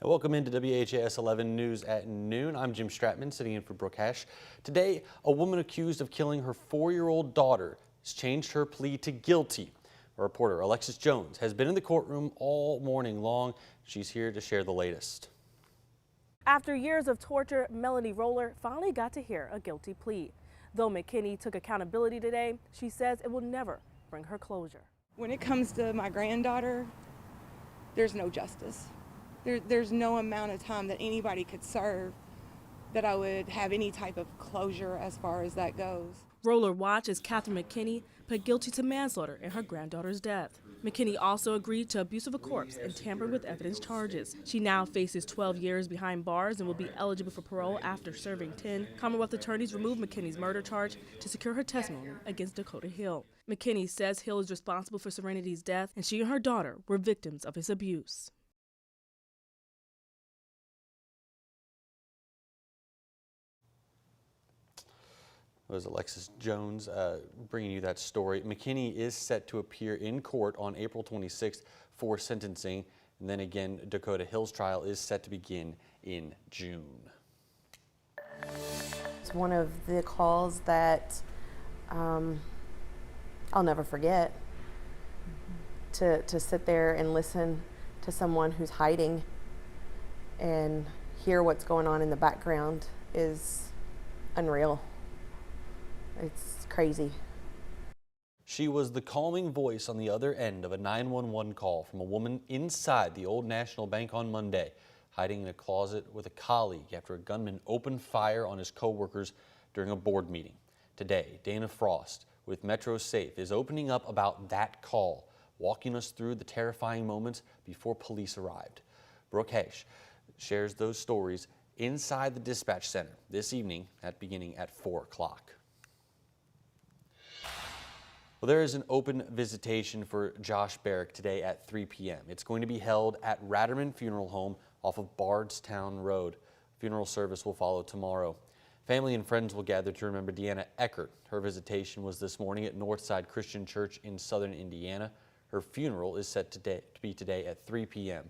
Welcome into WHAS 11 News at noon. I'm Jim Stratman, sitting in for Brooke Hesh. Today, a woman accused of killing her 4-year-old daughter has changed her plea to guilty. Our reporter Alexis Jones has been in the courtroom all morning long. She's here to share the latest. After years of torture, Melanie Roller finally got to hear a guilty plea. Though McKinney took accountability today, she says it will never bring her closure. When it comes to my granddaughter, there's no justice. There's no amount of time that anybody could serve that I would have any type of closure as far as that goes. Roller watches Catherine McKinney pled guilty to manslaughter in her granddaughter's death. McKinney also agreed to abuse of a corpse and tampering with evidence charges. She now faces 12 years behind bars and will be eligible for parole after serving 10. Commonwealth attorneys removed McKinney's murder charge to secure her testimony against Dakota Hill. McKinney says Hill is responsible for Serenity's death, and she and her daughter were victims of his abuse. Was Alexis Jones bringing you that story. McKinney is set to appear in court on April 26th for sentencing, and then again Dakota Hill's trial is set to begin in June. It's one of the calls that I'll never forget. To sit there and listen to someone who's hiding and hear what's going on in the background is unreal. It's crazy. She was the calming voice on the other end of a 911 call from a woman inside the Old National Bank on Monday, hiding in a closet with a colleague after a gunman opened fire on his co-workers during a board meeting. Today, Dana Frost with Metro Safe is opening up about that call, walking us through the terrifying moments before police arrived. Brooke Hesh shares those stories inside the dispatch center this evening beginning at 4 o'clock. Well, there is an open visitation for Josh Barrick today at 3 p.m. It's going to be held at Ratterman Funeral Home off of Bardstown Road. Funeral service will follow tomorrow. Family and friends will gather to remember Deanna Eckert. Her visitation was this morning at Northside Christian Church in southern Indiana. Her funeral is set to be today at 3 p.m.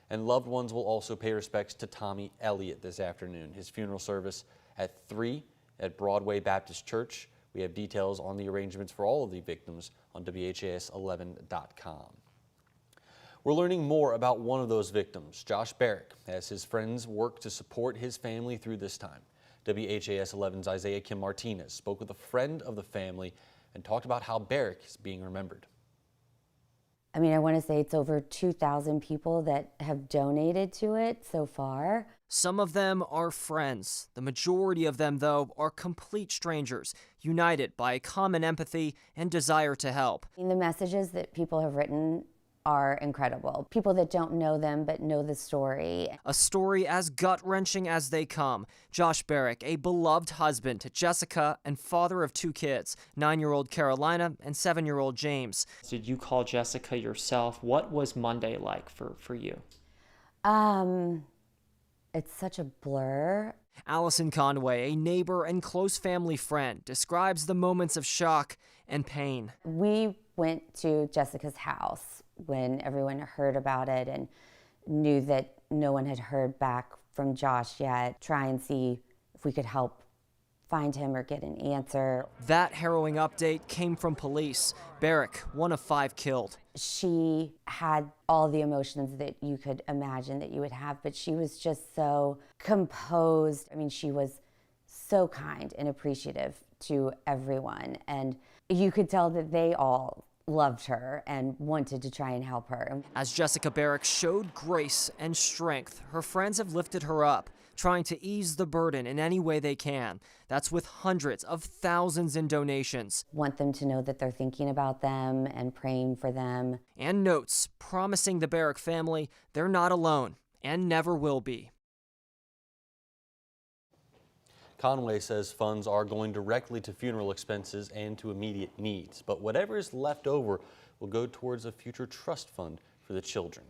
And loved ones will also pay respects to Tommy Elliott this afternoon. His funeral service at 3 at Broadway Baptist Church. We have details on the arrangements for all of the victims on WHAS11.com. We're learning more about one of those victims, Josh Barrick, as his friends work to support his family through this time. WHAS 11's Isaiah Kim Martinez spoke with a friend of the family and talked about how Barrick is being remembered. I mean, I want to say it's over 2,000 people that have donated to it so far. Some of them are friends. The majority of them, though, are complete strangers, united by a common empathy and desire to help. The messages that people have written are incredible. People that don't know them but know the story. A story as gut-wrenching as they come. Josh Barrick, a beloved husband to Jessica and father of 2 kids, 9-year-old Carolina and 7-year-old James. Did you call Jessica yourself? What was Monday like for you? It's such a blur. Allison Conway, a neighbor and close family friend, describes the moments of shock and pain. We went to Jessica's house when everyone heard about it and knew that no one had heard back from Josh yet, try and see if we could help find him or get an answer. That harrowing update came from police. Barrick, one of 5 killed. She had all the emotions that you could imagine that you would have, but she was just so composed. I mean, she was so kind and appreciative to everyone, and you could tell that they all loved her and wanted to try and help her. As Jessica Barrick showed grace and strength, her friends have lifted her up, trying to ease the burden in any way they can. That's with hundreds of thousands in donations. Want them to know that they're thinking about them and praying for them. And notes promising the Barrick family they're not alone and never will be. Conway says funds are going directly to funeral expenses and to immediate needs, but whatever is left over will go towards a future trust fund for the children.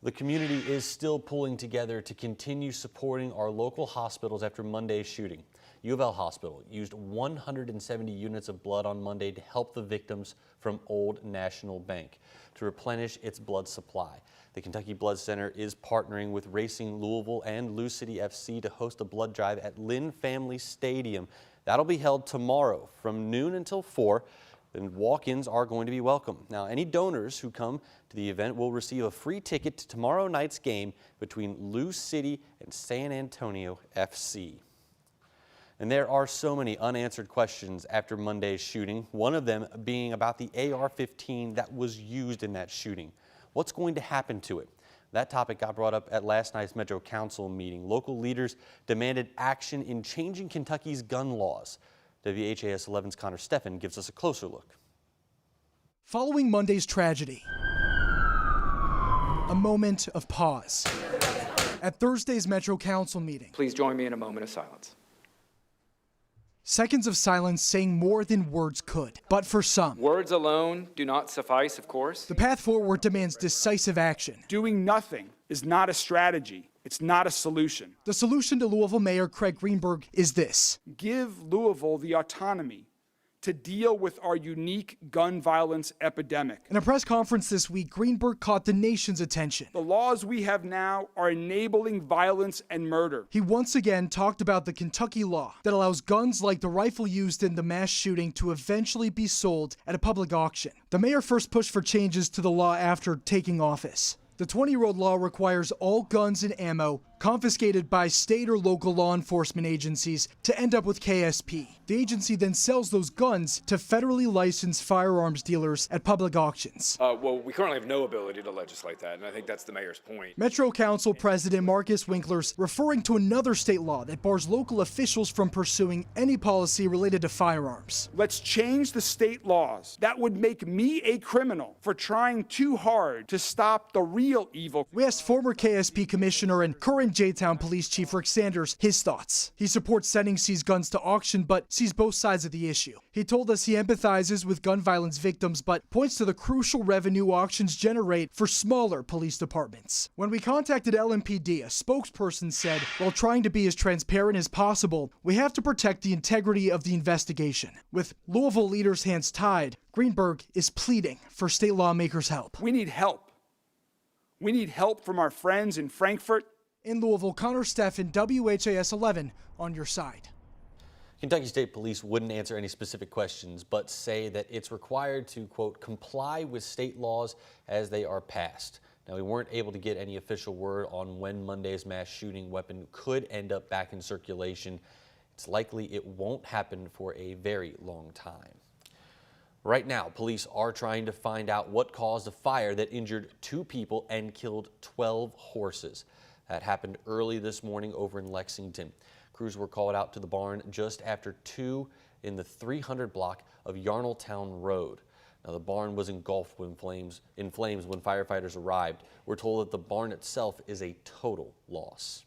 The community is still pulling together to continue supporting our local hospitals after Monday's shooting. U of L Hospital used 170 units of blood on Monday to help the victims from Old National Bank to replenish its blood supply. The Kentucky Blood Center is partnering with Racing Louisville and Lou City FC to host a blood drive at Lynn Family Stadium. That'll be held tomorrow from noon until 4. Then walk-ins are going to be welcome. Now, any donors who come to the event will receive a free ticket to tomorrow night's game between Lou City and San Antonio FC. And there are so many unanswered questions after Monday's shooting, one of them being about the AR-15 that was used in that shooting. What's going to happen to it? That topic got brought up at last night's Metro Council meeting. Local leaders demanded action in changing Kentucky's gun laws. WHAS11's Connor Steffen gives us a closer look. Following Monday's tragedy, a moment of pause. At Thursday's Metro Council meeting, Please join me in a moment of silence. seconds of silence saying more than words could. But for some, Words alone do not suffice, of course. the path forward demands decisive action. Doing nothing is not a strategy. It's not a solution. The solution to Louisville Mayor Craig Greenberg is this: Give Louisville the autonomy to deal with our unique gun violence epidemic. In a press conference this week, Greenberg caught the nation's attention. The laws we have now are enabling violence and murder. He once again talked about the Kentucky law that allows guns like the rifle used in the mass shooting to eventually be sold at a public auction. The mayor first pushed for changes to the law after taking office. The 20-year-old law requires all guns and ammo confiscated by state or local law enforcement agencies to end up with KSP. The agency then sells those guns to federally licensed firearms dealers at public auctions. Well, we currently have no ability to legislate that, and I think that's the mayor's point. Metro Council President Marcus Winkler's referring to another state law that bars local officials from pursuing any policy related to firearms. Let's change the state laws. That would make me a criminal for trying too hard to stop the real evil. We asked former KSP Commissioner and current J-Town Police Chief Rick Sanders his thoughts. He supports sending seized guns to auction, but sees both sides of the issue. He told us he empathizes with gun violence victims, but points to the crucial revenue auctions generate for smaller police departments. When we contacted LMPD, a spokesperson said, while trying to be as transparent as possible, we have to protect the integrity of the investigation. With Louisville leaders' hands tied, Greenberg is pleading for state lawmakers' help. We need help. We need help from our friends in Frankfurt. In Louisville, Connor Steffen, WHAS 11, on your side. Kentucky State Police wouldn't answer any specific questions, but say that it's required to, quote, comply with state laws as they are passed. Now, we weren't able to get any official word on when Monday's mass shooting weapon could end up back in circulation. It's likely it won't happen for a very long time. Right now, police are trying to find out what caused a fire that injured 2 people and killed 12 horses. That happened early this morning over in Lexington. Crews were called out to the barn just after 2 in the 300 block of Yarnelltown Road. Now, the barn was engulfed in flames when firefighters arrived. We're told that the barn itself is a total loss.